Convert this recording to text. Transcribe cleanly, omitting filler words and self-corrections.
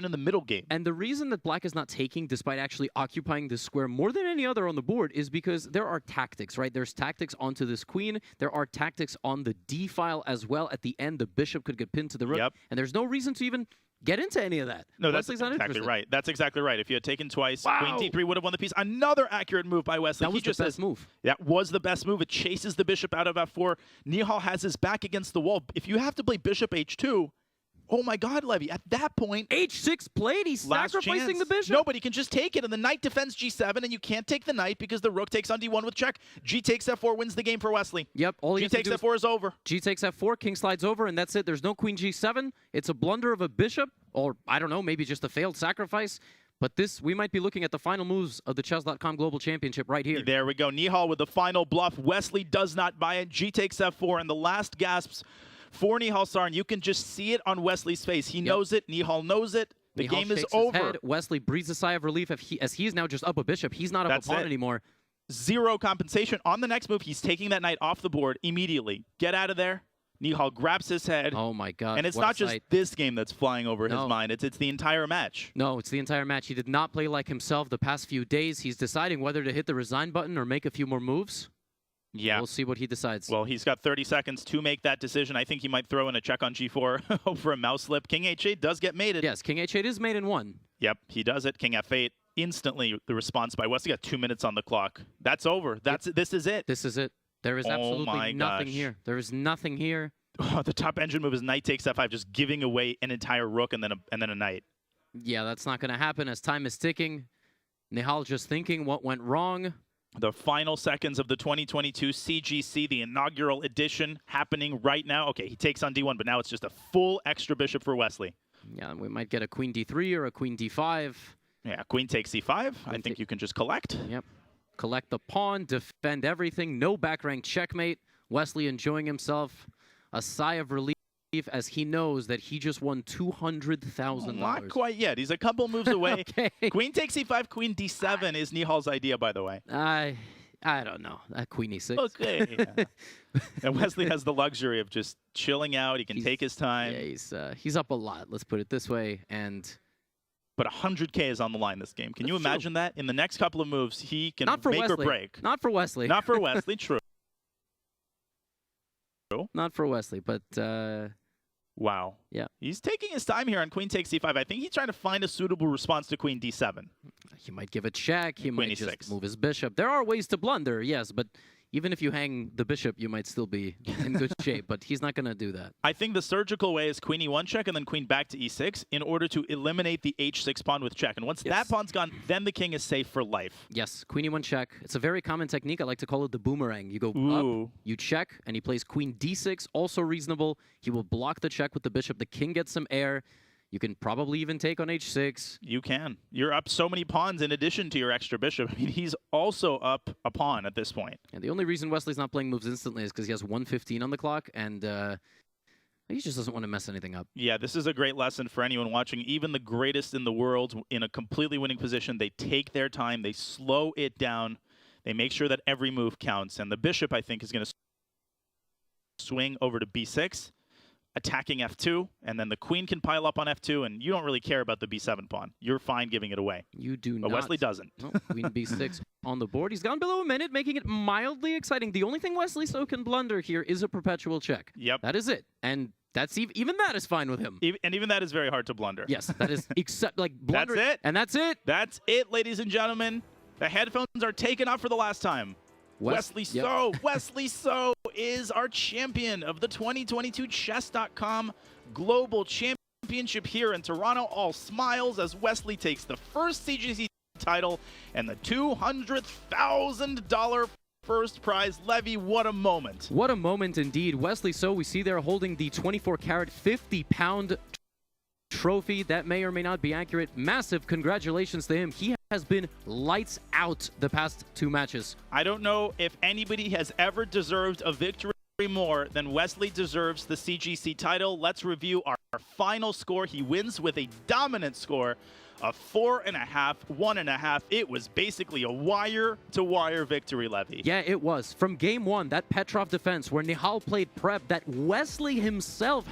in the middle game. And the reason that black is not taking, despite actually occupying this square more than any other on the board, is because there are tactics, right? There's tactics onto this queen. There are tactics on the D file as well. At the end, the bishop could get pinned to the rook. Yep. And there's no reason to even get into any of that. No, that's Wesley's not exactly interested. right. That's exactly right. If you had taken twice, Wow. queen d3 would have won the piece. Another accurate move by Wesley. That was He just the best says, move. That was the best move. It chases the bishop out of f4. Nihal has his back against the wall. If you have to play bishop h2, oh my God, Levy, at that point, H6 played. He's last sacrificing chance. the bishop. No, but he can just take it, and the knight defends g7, and you can't take the knight because the rook takes on d1 with check. G takes f4, wins the game for Wesley. Yep. All he G has to takes do f4 is over. G takes f4, king slides over, and that's it. There's no queen g7. It's a blunder of a bishop, or I don't know, maybe just a failed sacrifice. But this, we might be looking at the final moves of the Chess.com Global Championship right here. There we go. Nihal with the final bluff. Wesley does not buy it. G takes f4, and the last gasps for Nihal Sarin. You can just see it on Wesley's face. He knows it. Nihal knows it. The Nihal game is shakes his over. head. Wesley breathes a sigh of relief as he's now just up a bishop. He's not up a pawn anymore. Zero compensation. On the next move, he's taking that knight off the board immediately. Get out of there. Nihal grabs his head. Oh my God. And it's not just this game that's flying over his mind. It's the entire match. No, it's the entire match. He did not play like himself the past few days. He's deciding whether to hit the resign button or make a few more moves. Yeah. We'll see what he decides. Well, he's got 30 seconds to make that decision. I think he might throw in a check on g4 over a mouse slip. King h8 does get mated. Yes, king h8 is made in one. Yep, he does it. King f8. Instantly, the response by Wesley. Got 2 minutes on the clock. That's over. This is it. This is it. There is absolutely nothing here. There is nothing here. Oh, the top engine move is knight takes f5, just giving away an entire rook and then a knight. Yeah, that's not going to happen as time is ticking. Nihal just thinking what went wrong. The final seconds of the 2022 CGC, the inaugural edition, happening right now. Okay, he takes on d1, but now it's just a full extra bishop for Wesley. Yeah, we might get a queen d3 or a queen d5. Yeah, queen takes c5. I think you can just collect. Yep. Collect the pawn, defend everything. No back rank checkmate. Wesley enjoying himself. A sigh of relief as he knows that he just won $200,000. Not quite yet. He's a couple moves away. Okay. Queen takes c5, queen d7 is Nihal's idea, by the way. I don't know. Queen e6. Okay. Yeah. And Wesley has the luxury of just chilling out. He can take his time. Yeah, he's up a lot. Let's put it this way. But 100K is on the line this game. Can you imagine that? In the next couple of moves, he can Not for make Wesley. or break. Not for Wesley. Not for Wesley, true. Not for Wesley, but wow. Yeah. He's taking his time here on queen takes c5. I think he's trying to find a suitable response to queen d7. He might give a check. He might e6. just move his bishop. There are ways to blunder, yes, but even if you hang the bishop, you might still be in good shape, but he's not going to do that. I think the surgical way is queen e1 check and then queen back to e6 in order to eliminate the h6 pawn with check. And once that pawn's gone, then the king is safe for life. Yes, queen e1 check. It's a very common technique. I like to call it the boomerang. You go up, you check, and he plays queen d6, also reasonable. He will block the check with the bishop. The king gets some air. You can probably even take on h6. You can. You're up so many pawns in addition to your extra bishop. I mean, he's also up a pawn at this point. And the only reason Wesley's not playing moves instantly is because he has 1:15 on the clock, and he just doesn't want to mess anything up. Yeah, this is a great lesson for anyone watching. Even the greatest in the world in a completely winning position, they take their time. They slow it down. They make sure that every move counts. And the bishop, I think, is going to swing over to b6. Attacking f2, and then the queen can pile up on f2, and you don't really care about the b7 pawn. You're fine giving it away. You do not. But Wesley doesn't. No, queen b6 on the board. He's gone below a minute, making it mildly exciting. The only thing Wesley so can blunder here is a perpetual check. Yep. That is it. And that's even that is fine with him. And even that is very hard to blunder. Yes, that is except like blunder. That's it. And that's it. That's it, ladies and gentlemen. The headphones are taken off for the last time. Wesley So. Wesley So is our champion of the 2022 Chess.com Global Championship here in Toronto. All smiles as Wesley takes the first CGC title and the $200,000 first prize. Levy, what a moment. What a moment indeed. Wesley So, we see there holding the 24-carat 50-pound trophy. That may or may not be accurate. Massive congratulations to him. He has been lights out the past 2 matches. I don't know if anybody has ever deserved a victory more than Wesley deserves the CGC title. Let's review our final score. He wins with a dominant score of 4.5, 1.5. It was basically a wire-to-wire victory, Levy. Yeah, it was. From game 1, that Petrov defense where Nihal played prep, that Wesley himself